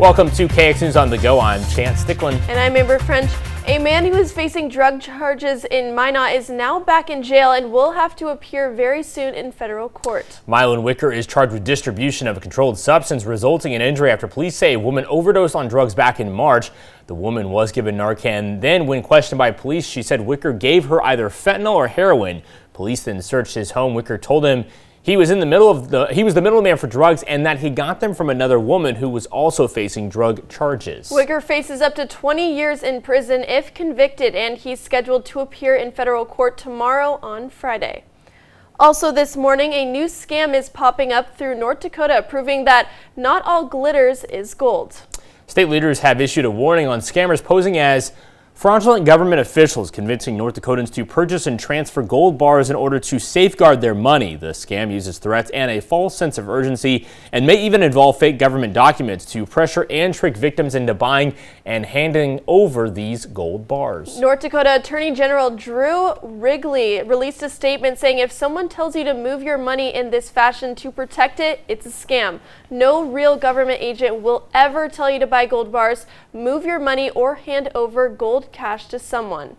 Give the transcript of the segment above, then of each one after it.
Welcome to KX News on the Go. I'm Chance Stickland. And I'm Amber French. A man who is facing drug charges in Minot is now back in jail and will have to appear very soon in federal court. Mylon Wicker is charged with distribution of a controlled substance resulting in injury after police say a woman overdosed on drugs back in March. The woman was given Narcan. Then, when questioned by police, she said Wicker gave her either fentanyl or heroin. Police then searched his home. Wicker told them he was the middleman for drugs and that he got them from another woman who was also facing drug charges. Wicker faces up to 20 years in prison if convicted, and he's scheduled to appear in federal court tomorrow on Friday. Also this morning, a new scam is popping up through North Dakota, proving that not all glitters is gold. State leaders have issued a warning on scammers posing as fraudulent government officials, convincing North Dakotans to purchase and transfer gold bars in order to safeguard their money. The scam uses threats and a false sense of urgency and may even involve fake government documents to pressure and trick victims into buying and handing over these gold bars. North Dakota Attorney General Drew Wrigley released a statement saying if someone tells you to move your money in this fashion to protect it, it's a scam. No real government agent will ever tell you to buy gold bars, move your money, or hand over gold cash to someone.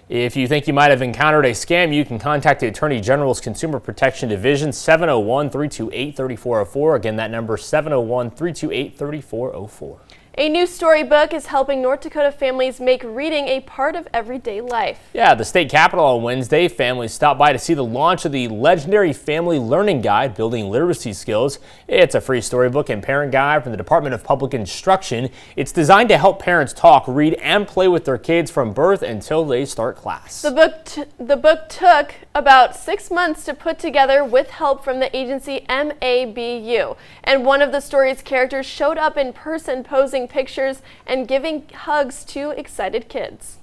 If you think you might have encountered a scam, you can contact the Attorney General's Consumer Protection Division, 701-328-3404. Again, that number 701-328-3404. A new storybook is helping North Dakota families make reading a part of everyday life. Yeah, the state capitol on Wednesday, families stopped by to see the launch of the legendary Family Learning Guide, Building Literacy Skills. It's a free storybook and parent guide from the Department of Public Instruction. It's designed to help parents talk, read, and play with their kids from birth until they start class. The book took about 6 months to put together with help from the agency MABU. And one of the story's characters showed up in person posing pictures and giving hugs to excited kids.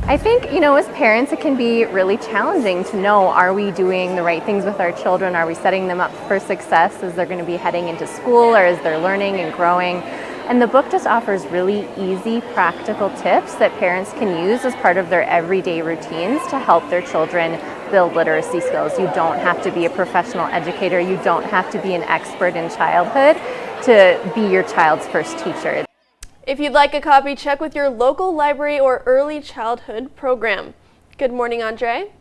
I think, as parents, it can be really challenging to know, are we doing the right things with our children? Are we setting them up for success as they're going to be heading into school or as they're learning and growing? And the book just offers really easy, practical tips that parents can use as part of their everyday routines to help their children build literacy skills. You don't have to be a professional educator. You don't have to be an expert in childhood to be your child's first teacher. If you'd like a copy, check with your local library or early childhood program. Good morning, Andre.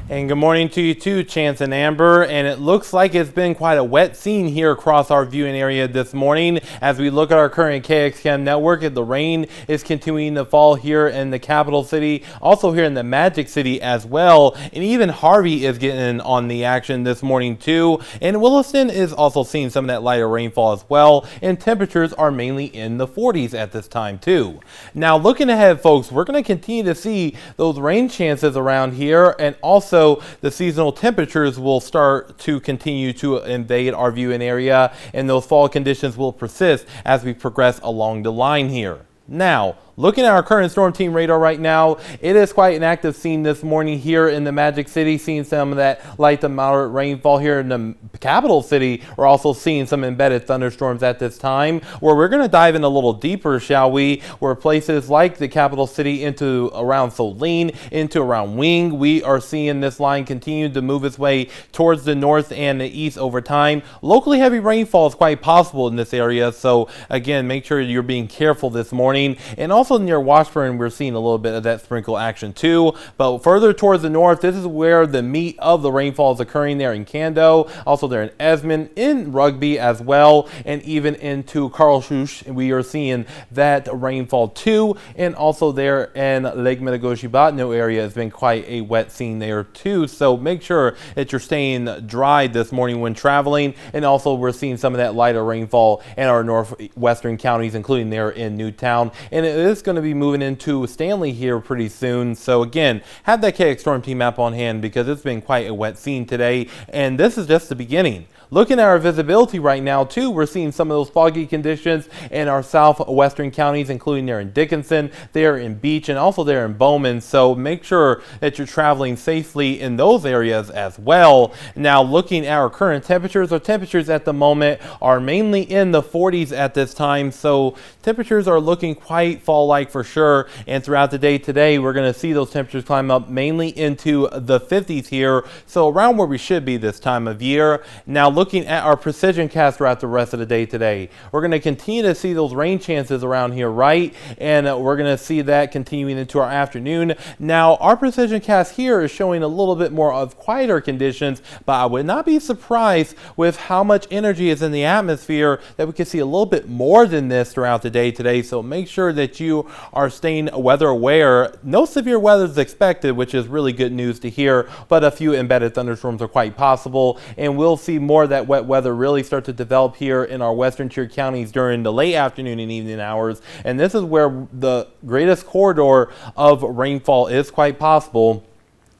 And good morning to you too, Chance and Amber. And it looks like it's been quite a wet scene here across our viewing area this morning. As we look at our current KXCAM network, the rain is continuing to fall here in the capital city, also here in the Magic City as well. And even Harvey is getting on the action this morning too. And Williston is also seeing some of that lighter rainfall as well. And temperatures are mainly in the 40s at this time too. Now looking ahead, folks, we're going to continue to see those rain chances around here, and also the seasonal temperatures will start to continue to invade our viewing area, and those fall conditions will persist as we progress along the line here. Now, looking at our current storm team radar right now, it is quite an active scene this morning here in the Magic City, seeing some of that light to moderate rainfall here in the capital city. We're also seeing some embedded thunderstorms at this time, where we're going to dive in a little deeper, shall we, where places like the capital city into around Saline, into around Wing, we are seeing this line continue to move its way towards the north and the east over time. Locally heavy rainfall is quite possible in this area, so again, make sure you're being careful this morning. And also near Washburn, we're seeing a little bit of that sprinkle action too. But further towards the north, this is where the meat of the rainfall is occurring there in Cando, also there in Esmond, in Rugby as well, and even into Karlsruhe. We are seeing that rainfall too. And also there in Lake Metagoshi-Botno area has been quite a wet scene there too. So make sure that you're staying dry this morning when traveling. And also we're seeing some of that lighter rainfall in our northwestern counties, including there in Newtown. And it is going to be moving into Stanley here pretty soon. So again, have that KX Storm Team map on hand because it's been quite a wet scene today. And this is just the beginning. Looking at our visibility right now too, we're seeing some of those foggy conditions in our southwestern counties, including there in Dickinson, there in Beach, and also there in Bowman. So make sure that you're traveling safely in those areas as well. Now looking at our current temperatures, our temperatures at the moment are mainly in the 40s at this time. So temperatures are looking quite fall fall-like for sure. And throughout the day today, we're going to see those temperatures climb up mainly into the 50s here. So around where we should be this time of year. Now looking at our precision cast throughout the rest of the day today, we're going to continue to see those rain chances around here, right? And we're going to see that continuing into our afternoon. Now our precision cast here is showing a little bit more of quieter conditions, but I would not be surprised with how much energy is in the atmosphere that we could see a little bit more than this throughout the day today. So make sure that you are staying weather aware. No severe weather is expected, which is really good news to hear, but a few embedded thunderstorms are quite possible, and we'll see more of that wet weather really start to develop here in our western tier counties during the late afternoon and evening hours. And this is where the greatest corridor of rainfall is quite possible.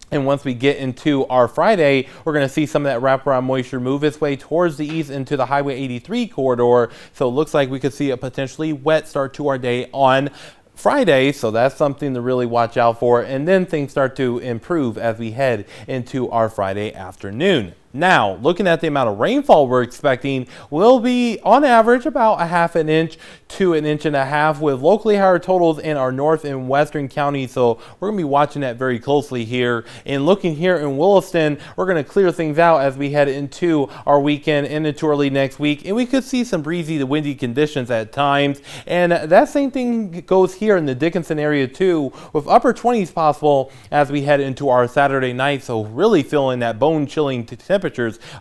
And once we get into our Friday, we're going to see some of that wraparound moisture move its way towards the east into the Highway 83 corridor. So it looks like we could see a potentially wet start to our day on Friday, so that's something to really watch out for. And then things start to improve as we head into our Friday afternoon. Now, looking at the amount of rainfall we're expecting, will be on average about a ½ inch to 1.5 inches, with locally higher totals in our north and western counties. So we're going to be watching that very closely here. And looking here in Williston, we're going to clear things out as we head into our weekend and into early next week. And we could see some breezy to windy conditions at times. And that same thing goes here in the Dickinson area too, with upper 20s possible as we head into our Saturday night. So really feeling that bone-chilling temperatures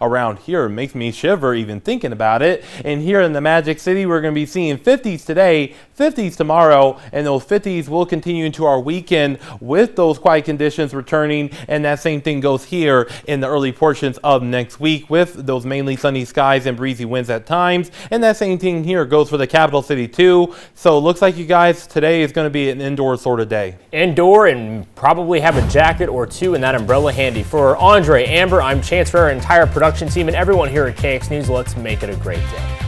around here. It makes me shiver even thinking about it. And here in the Magic City, we're going to be seeing 50s today, 50s tomorrow, and those 50s will continue into our weekend with those quiet conditions returning. And that same thing goes here in the early portions of next week with those mainly sunny skies and breezy winds at times. And that same thing here goes for the capital city too. So it looks like, you guys, today is going to be an indoor sort of day. Indoor, and probably have a jacket or two and that umbrella handy. For Andre, Amber, I'm Chance, for our entire production team and everyone here at KX News, let's make it a great day.